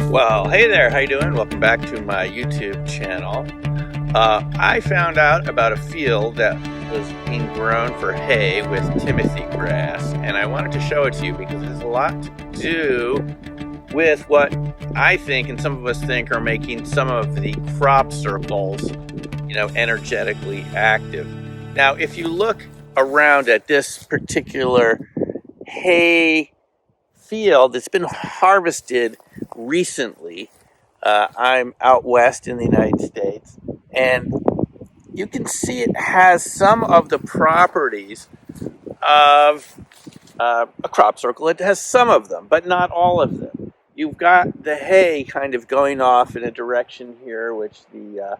Well, hey there, how you doing? Welcome back to my YouTube channel. I found out about a field that was being grown for hay with Timothy grass, and I wanted to show it to you because there's a lot to do with what I think and some of us think are making some of the crop circles, energetically active. Now, if you look around at this particular hay field that's been harvested recently, I'm out west in the United States, and you can see it has some of the properties of a crop circle. It has some of them, but not all of them. You've got the hay kind of going off in a direction here, which the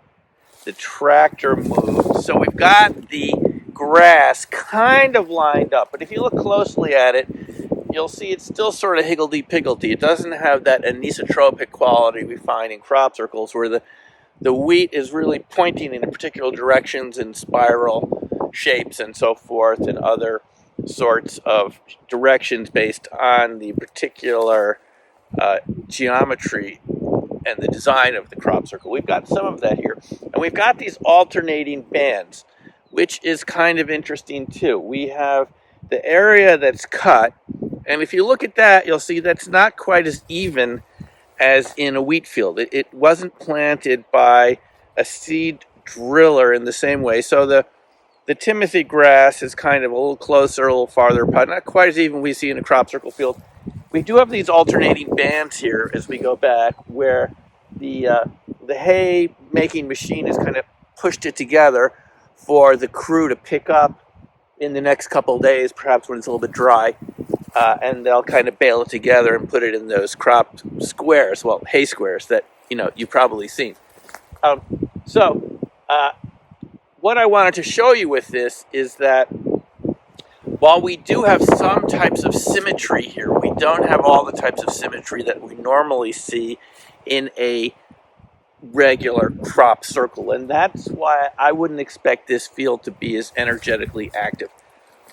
tractor moved. So we've got the grass kind of lined up, but if you look closely at it, you'll see it's still sort of higgledy-piggledy. It doesn't have that anisotropic quality we find in crop circles where the wheat is really pointing in particular directions in spiral shapes and so forth, and other sorts of directions based on the particular geometry and the design of the crop circle. We've got some of that here. And we've got these alternating bands, which is kind of interesting too. We have the area that's cut, and if you look at that, you'll see that's not quite as even as in a wheat field. It wasn't planted by a seed driller in the same way. So the Timothy grass is kind of a little closer, a little farther apart, not quite as even we see in a crop circle field. We do have these alternating bands here as we go back, where the hay making machine has kind of pushed it together for the crew to pick up in the next couple of days, perhaps when it's a little bit dry, and they'll kind of bale it together and put it in those crop squares, well, hay squares that you've probably seen. What I wanted to show you with this is that while we do have some types of symmetry here, we don't have all the types of symmetry that we normally see in a regular crop circle, and that's why I wouldn't expect this field to be as energetically active.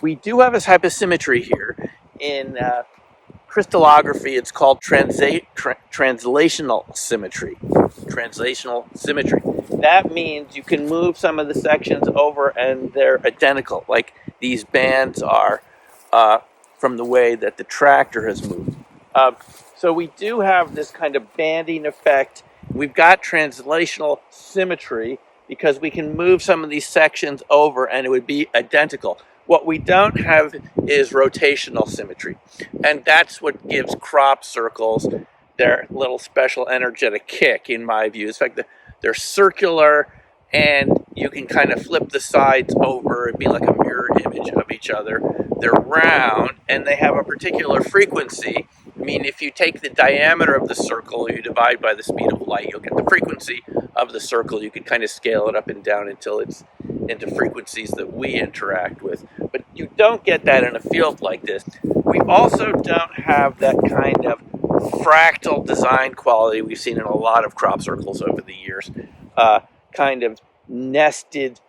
We do have a type of symmetry here. In crystallography, it's called translational symmetry. Translational symmetry. That means you can move some of the sections over and they're identical, like these bands are from the way that the tractor has moved. So we do have this kind of banding effect. We've got translational symmetry because we can move some of these sections over and it would be identical. What we don't have is rotational symmetry, and that's what gives crop circles their little special energetic kick, in my view. In fact, they're circular, and you can kind of flip the sides over and be like a mirror image of each other. They're round, and they have a particular frequency. I mean, if you take the diameter of the circle, you divide by the speed of light, you'll get the frequency of the circle. You can kind of scale it up and down until it's into frequencies that we interact with. But you don't get that in a field like this. We also don't have that kind of fractal design quality we've seen in a lot of crop circles over the years. Kind of nested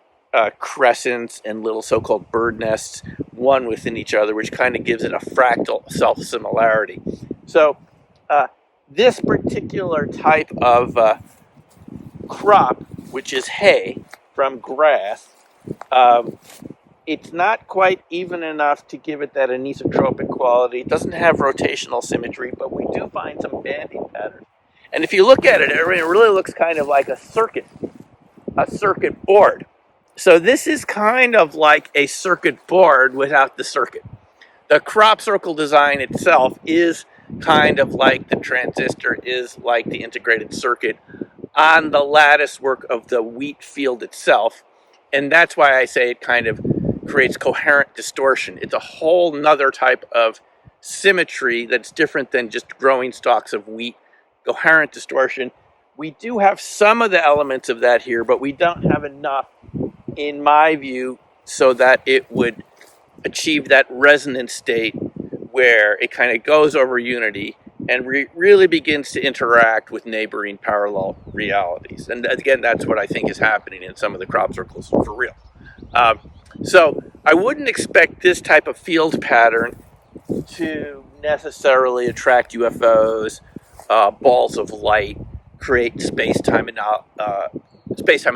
crescents and little so-called bird nests, one within each other, which kind of gives it a fractal self-similarity. So this particular type of crop, which is hay from grass, it's not quite even enough to give it that anisotropic quality. It doesn't have rotational symmetry, but we do find some banding patterns. And if you look at it, it really looks kind of like a circuit board. So this is kind of like a circuit board without the circuit. The crop circle design itself is kind of like the transistor, is like the integrated circuit on the lattice work of the wheat field itself. And that's why I say it kind of creates coherent distortion. It's a whole nother type of symmetry that's different than just growing stalks of wheat. Coherent distortion. We do have some of the elements of that here, but we don't have enough, in my view, so that it would achieve that resonant state where it kind of goes over unity and really begins to interact with neighboring parallel realities. And again, that's what I think is happening in some of the crop circles for real. So I wouldn't expect this type of field pattern to necessarily attract UFOs balls of light create space-time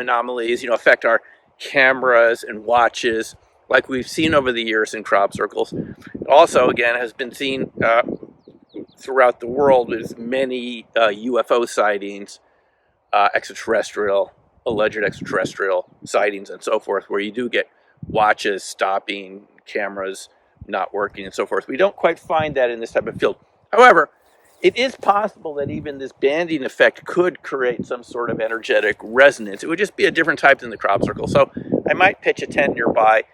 anomalies, affect our cameras and watches, like we've seen over the years in crop circles. It also, again, has been seen throughout the world with many UFO sightings, alleged extraterrestrial sightings and so forth, where you do get watches stopping, cameras not working and so forth. We don't quite find that in this type of field. However, it is possible that even this banding effect could create some sort of energetic resonance. It would just be a different type than the crop circle. So I might pitch a tent nearby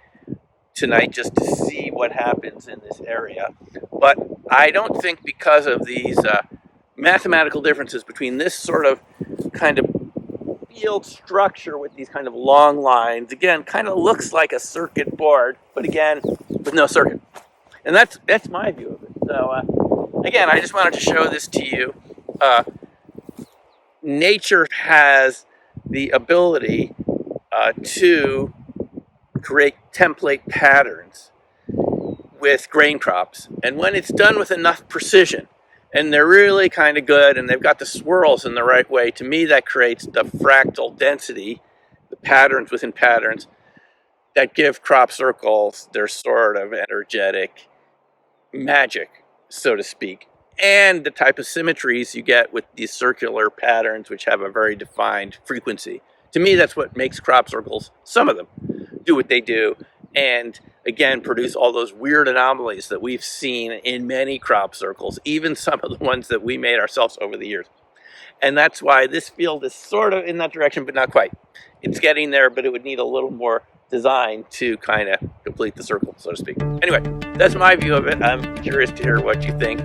tonight just to see what happens in this area. But I don't think, because of these mathematical differences between this sort of kind of field structure with these kind of long lines, again, kind of looks like a circuit board, but again, with no circuit. And that's my view of it. So again, I just wanted to show this to you. Nature has the ability to create template patterns with grain crops, and when it's done with enough precision, and they're really kind of good, and they've got the swirls in the right way, to me that creates the fractal density, the patterns within patterns, that give crop circles their sort of energetic magic, so to speak, and the type of symmetries you get with these circular patterns, which have a very defined frequency. To me, that's what makes crop circles, some of them, do what they do, and again, produce all those weird anomalies that we've seen in many crop circles, even some of the ones that we made ourselves over the years. And that's why this field is sort of in that direction, but not quite. It's getting there, but it would need a little more design to kind of complete the circle, so to speak. Anyway, that's my view of it. I'm curious to hear what you think.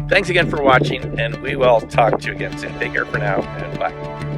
Thanks again for watching, and we will talk to you again soon. Take care for now, and bye.